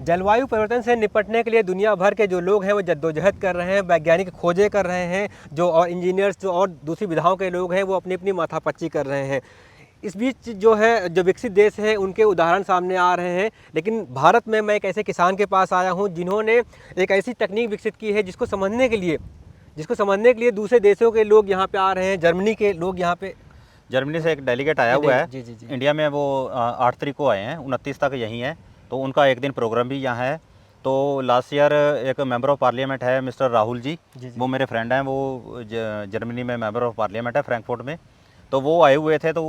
जलवायु परिवर्तन से निपटने के लिए दुनिया भर के जो लोग हैं वो जद्दोजहद कर रहे हैं, वैज्ञानिक खोजें कर रहे हैं, जो और इंजीनियर्स जो और दूसरी विधाओं के लोग हैं वो अपनी अपनी माथापच्ची कर रहे हैं। इस बीच जो है जो विकसित देश हैं उनके उदाहरण सामने आ रहे हैं, लेकिन भारत में मैं एक ऐसे किसान के पास आया हूँ जिन्होंने एक ऐसी तकनीक विकसित की है जिसको समझने के लिए दूसरे देशों के लोग यहाँ पे आ रहे हैं। जर्मनी के लोग यहाँ पे, जर्मनी से एक डेलीगेट आया हुआ है। जी जी जी। इंडिया में वो 8 तारीख को आए हैं, 29 तक यहीं हैं। तो उनका एक दिन प्रोग्राम भी यहाँ है। तो लास्ट ईयर एक मेंबर ऑफ पार्लियामेंट है मिस्टर राहुल जी, वो मेरे फ्रेंड हैं, वो जर्मनी में मेंबर ऑफ पार्लियामेंट है फ्रैंकफर्ट में। तो वो आए हुए थे। तो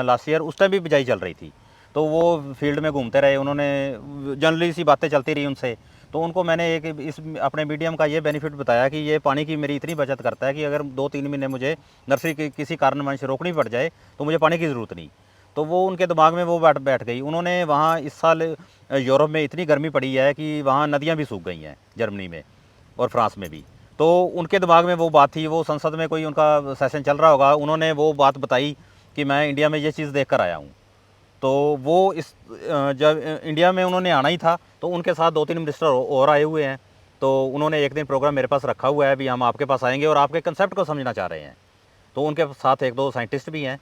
लास्ट ईयर उस टाइम भी बिजाई चल रही थी, तो वो फील्ड में घूमते रहे, उन्होंने जनरली सी बातें चलती रही उनसे। तो उनको मैंने एक इस अपने मीडियम का ये बेनिफिट बताया कि ये पानी की मेरी इतनी बचत करता है कि अगर 2-3 महीने मुझे नर्सरी की किसी कारणवश रोकनी पड़ जाए तो मुझे पानी की ज़रूरत नहीं। तो वो उनके दिमाग में वो बैठ गई। उन्होंने वहाँ इस साल यूरोप में इतनी गर्मी पड़ी है कि वहाँ नदियाँ भी सूख गई हैं, जर्मनी में और फ्रांस में भी। तो उनके दिमाग में वो बात थी, वो संसद में कोई उनका सेशन चल रहा होगा, उन्होंने वो बात बताई कि मैं इंडिया में ये चीज़ देख कर आया हूँ। तो वो जब इंडिया में उन्होंने आना ही था तो उनके साथ 2-3 मिनिस्टर और आए हुए हैं। तो उन्होंने एक दिन प्रोग्राम मेरे पास रखा हुआ है, अभी हम आपके पास आएंगे और आपके कंसेप्ट को समझना चाह रहे हैं। तो उनके साथ 1-2 साइंटिस्ट भी हैं।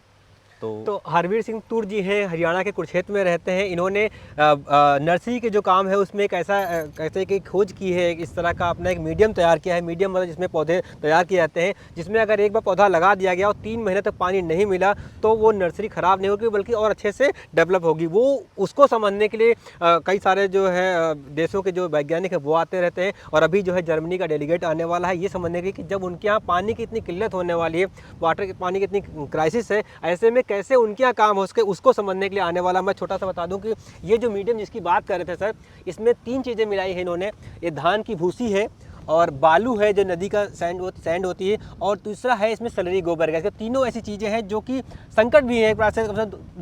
तो हरवीर सिंह तूर जी हैं, हरियाणा के कुरुक्षेत्र में रहते हैं। इन्होंने नर्सरी के जो काम है उसमें एक ऐसे की खोज की है, इस तरह का अपना एक मीडियम तैयार किया है। मीडियम मतलब जिसमें पौधे तैयार किए जाते हैं, जिसमें अगर एक बार पौधा लगा दिया गया और 3 महीने तक पानी नहीं मिला तो वो नर्सरी ख़राब नहीं होगी बल्कि और अच्छे से डेवलप होगी। वो उसको समझने के लिए कई सारे जो है देशों के जो वैज्ञानिक है वो आते रहते हैं। और अभी जो है जर्मनी का डेलीगेट आने वाला है ये समझने के लिए कि जब उनके यहाँ पानी की इतनी किल्लत होने वाली है, पानी की इतनी क्राइसिस है, ऐसे में कैसे उनके यहाँ काम हो सके उसको समझने के लिए आने वाला। मैं छोटा सा बता दूं कि ये जो मीडियम जिसकी बात कर रहे थे सर, इसमें 3 चीज़ें मिलाई है इन्होंने। ये धान की भूसी है और बालू है जो नदी का सैंड होती है, और दूसरा है इसमें सलरी गोबर गैस। तीनों ऐसी चीज़ें हैं जो कि संकट भी है एक बार से।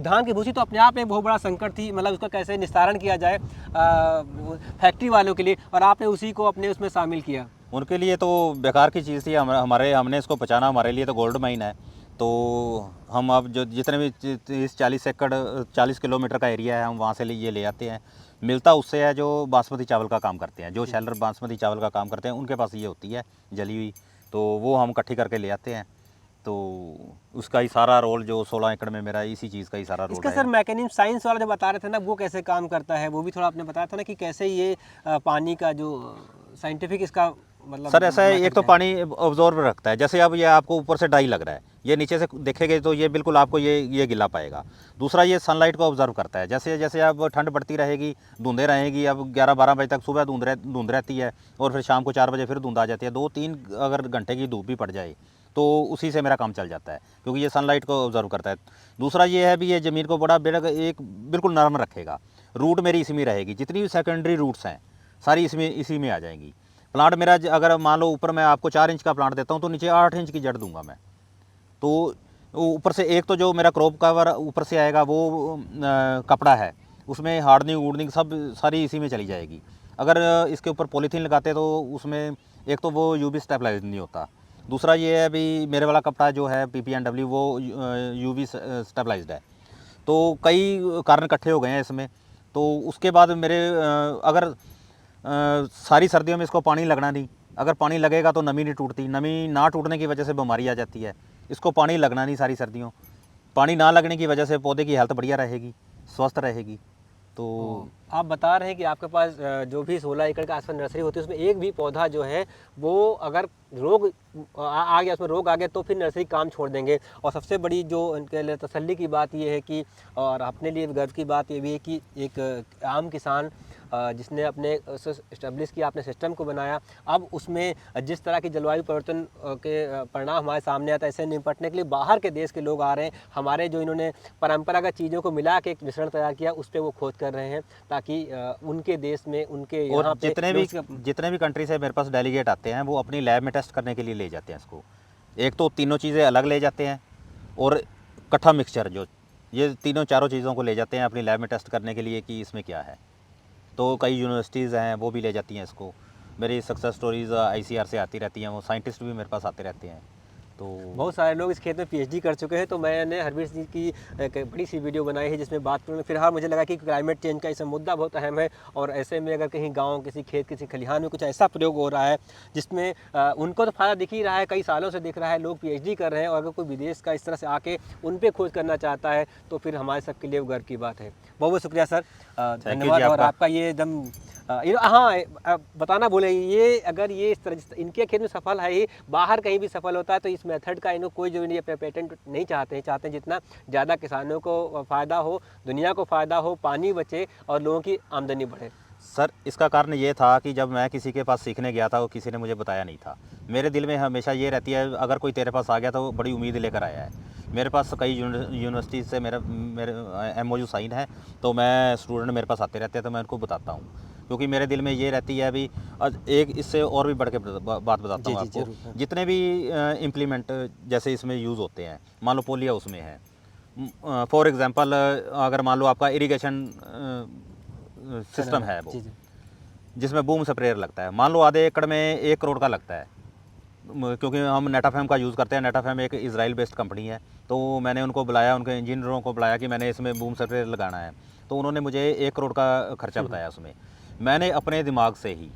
धान की भूसी तो अपने आप में बहुत बड़ा संकट थी, मतलब उसका कैसे निस्तारण किया जाए फैक्ट्री वालों के लिए, और आपने उसी को अपने उसमें शामिल किया। उनके लिए तो बेकार की चीज़ थी, हमने इसको बचाना, हमारे लिए तो गोल्ड माइन है। तो हम अब जो जितने भी 30-40 एकड़ 40 किलोमीटर का एरिया है, हम वहाँ से ये ले आते हैं। मिलता उससे है जो बासमती चावल का काम करते हैं, जो शेलर बासमती चावल का काम करते हैं, उनके पास ये होती है जली हुई। तो वो हम इकट्ठी करके ले आते हैं। तो उसका ही सारा रोल जो 16 एकड़ में मेरा इसी चीज़ का ही सारा रोल है। इसका सर मैकेनिज्म साइंस वाला जो बता रहे थे ना, वो कैसे काम करता है वो भी थोड़ा आपने बताया था ना कि कैसे ये पानी का जो साइंटिफिक इसका मतलब। सर ऐसा है, एक तो पानी ऑब्जॉर्व रखता है, जैसे अब ये आपको ऊपर से डाई लग रहा है, ये नीचे से देखेंगे तो ये बिल्कुल आपको ये गिला पाएगा। दूसरा ये सनलाइट को ऑब्जर्व करता है, जैसे जैसे अब ठंड बढ़ती रहेगी, धुंधे रहेंगी, अब 11-12 बजे तक सुबह धुंध रहती है और फिर शाम को 4 बजे फिर धुंध आ जाती है। 2-3 अगर घंटे की धूप भी पड़ जाए तो उसी से मेरा काम चल जाता है, क्योंकि ये सनलाइट को ऑब्जर्व करता है। दूसरा ये है भी ये ज़मीन को बड़ा एक बिल्कुल नरम रखेगा। रूट मेरी इसी में रहेगी, जितनी भी सेकेंडरी रूट्स हैं सारी इसी में आ जाएंगी। प्लांट मेरा अगर मान लो ऊपर मैं आपको 4 इंच का प्लांट देता हूँ तो नीचे 8 इंच की जड़ दूंगा मैं। तो ऊपर से एक तो जो मेरा क्रॉप कवर ऊपर से आएगा वो कपड़ा है, उसमें हार्डनिंग वूडनिंग सब सारी इसी में चली जाएगी। अगर इसके ऊपर पॉलीथीन लगाते तो उसमें एक तो वो यूवी स्टेबलाइज नहीं होता। दूसरा ये है भी मेरे वाला कपड़ा जो है PPNW वो यूवी स्टेबलाइज्ड है। तो कई कारण इकट्ठे हो गए हैं इसमें। तो उसके बाद मेरे अगर सारी सर्दियों में इसको पानी लगना नहीं, अगर पानी लगेगा तो नमी नहीं टूटती, नमी ना टूटने की वजह से बीमारी आ जाती है। इसको पानी लगना नहीं सारी सर्दियों, पानी ना लगने की वजह से पौधे की हेल्थ बढ़िया रहेगी, स्वस्थ रहेगी। तो आप बता रहे हैं कि आपके पास जो भी 16 एकड़ के आसपास नर्सरी होती है उसमें एक भी पौधा जो है वो अगर रोग आ गया, उसमें रोग आ गया तो फिर नर्सरी काम छोड़ देंगे। और सबसे बड़ी जो उनके लिए तसल्ली की बात ये है कि, और अपने लिए गर्व की बात ये भी है कि एक आम किसान जिसने अपने इस्टेब्लिश किया, अपने सिस्टम को बनाया, अब उसमें जिस तरह की जलवायु परिवर्तन के परिणाम हमारे सामने आता है, ऐसे निपटने के लिए बाहर के देश के लोग आ रहे हैं। हमारे जो इन्होंने परंपरागत चीज़ों को मिला के एक मिश्रण तैयार किया उस पर वो खोज कर रहे हैं, ताकि उनके देश में उनके यहाँ पे जितने भी कंट्री से मेरे पास डेलीगेट आते हैं वो अपनी लैब में टेस्ट करने के लिए ले जाते हैं इसको। एक तो तीनों चीज़ें अलग ले जाते हैं और इकट्ठा मिक्सचर जो ये तीनों चारों चीज़ों को ले जाते हैं अपनी लैब में टेस्ट करने के लिए कि इसमें क्या है। तो कई यूनिवर्सिटीज़ हैं वो भी ले जाती हैं इसको। मेरी सक्सेस स्टोरीज़ ICR से आती रहती हैं, वो साइंटिस्ट भी मेरे पास आते रहते हैं। तो बहुत सारे लोग इस खेत में पीएचडी कर चुके हैं, तो मैंने हरवीर सिंह की एक बड़ी सी वीडियो बनाई है जिसमें बात करूँ। फिलहाल मुझे लगा कि क्लाइमेट चेंज का इसमें मुद्दा बहुत अहम है, और ऐसे में अगर कहीं गांव, किसी खेत, किसी खलिहान में कुछ ऐसा प्रयोग हो रहा है जिसमें उनको तो फ़ायदा दिख ही रहा है, कई सालों से दिख रहा है, लोग पीएचडी कर रहे हैं, और अगर कोई विदेश का इस तरह से आके उन पर खोज करना चाहता है तो फिर हमारे सबके लिए गर्व की बात है। बहुत बहुत शुक्रिया सर, धन्यवाद। और आपका ये एकदम हाँ, बताना बोले, ये अगर ये इस तरह इनके खेत में सफल है ही, बाहर कहीं भी सफल होता है तो इस मेथड का इनको कोई जो नहीं पेटेंट नहीं चाहते हैं जितना ज़्यादा किसानों को फ़ायदा हो, दुनिया को फ़ायदा हो, पानी बचे और लोगों की आमदनी बढ़े। सर इसका कारण ये था कि जब मैं किसी के पास सीखने गया था, वो किसी ने मुझे बताया नहीं था। मेरे दिल में हमेशा ये रहती है, अगर कोई तेरे पास आ गया तो वो बड़ी उम्मीद लेकर आया है। मेरे पास कई यूनिवर्सिटी से मेरे MOU साइन है, तो मैं स्टूडेंट मेरे पास आते रहते हैं तो मैं उनको बताता हूँ, क्योंकि मेरे दिल में ये रहती है। अभी एक इससे और भी बढ़ के बात बताता हूँ आपको। जितने भी इम्प्लीमेंट जैसे इसमें यूज़ होते हैं, मान लो पोलिया उसमें है, फॉर एग्ज़ाम्पल अगर मान लो आपका इरिगेशन सिस्टम है वो, जिसमें बूम स्प्रेयर लगता है, मान लो आधे एकड़ में 1 करोड़ का लगता है, क्योंकि हम नेटाफेम का यूज़ करते हैं। नेटाफेम एक इजराइल बेस्ड कंपनी है, तो मैंने उनको बुलाया, उनके इंजीनियरों को बुलाया कि मैंने इसमें बूम स्प्रेयर लगाना है, तो उन्होंने मुझे 1 करोड़ का खर्चा बताया उसमें। मैंने अपने दिमाग से ही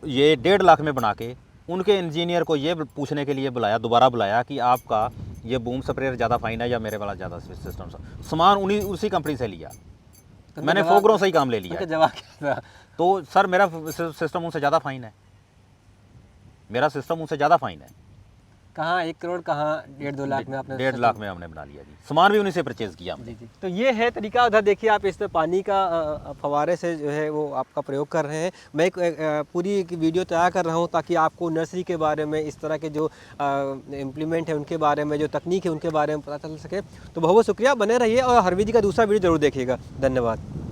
ये 1.5 लाख में बना के उनके इंजीनियर को ये पूछने के लिए दोबारा बुलाया कि आपका ये बूम स्प्रेयर ज़्यादा फाइन है या मेरे वाला ज़्यादा सिस्टम। सामान उसी कंपनी से लिया, मैंने फोगरों से ही काम ले लिया। जवाब क्या था? तो सर मेरा सिस्टम उनसे ज़्यादा फाइन है, मेरा सिस्टम उनसे ज़्यादा फाइन है। कहाँ 1 करोड़, कहाँ 1.5-2 लाख में आपने? 1.5 लाख में हमने बना लिया जी, सामान भी उन्हीं से परचेज़ किया हमने। जी। तो ये है तरीका। उधर देखिए आप, इस पानी का फव्वारे से जो है वो आपका प्रयोग कर रहे हैं। मैं एक पूरी एक वीडियो तैयार कर रहा हूँ ताकि आपको नर्सरी के बारे में, इस तरह के जो इम्प्लीमेंट है उनके बारे में, जो तकनीक है उनके बारे में पता चल सके। तो बहुत बहुत शुक्रिया, बने रहिए और हरवीर जी का दूसरा वीडियो ज़रूर देखिएगा। धन्यवाद।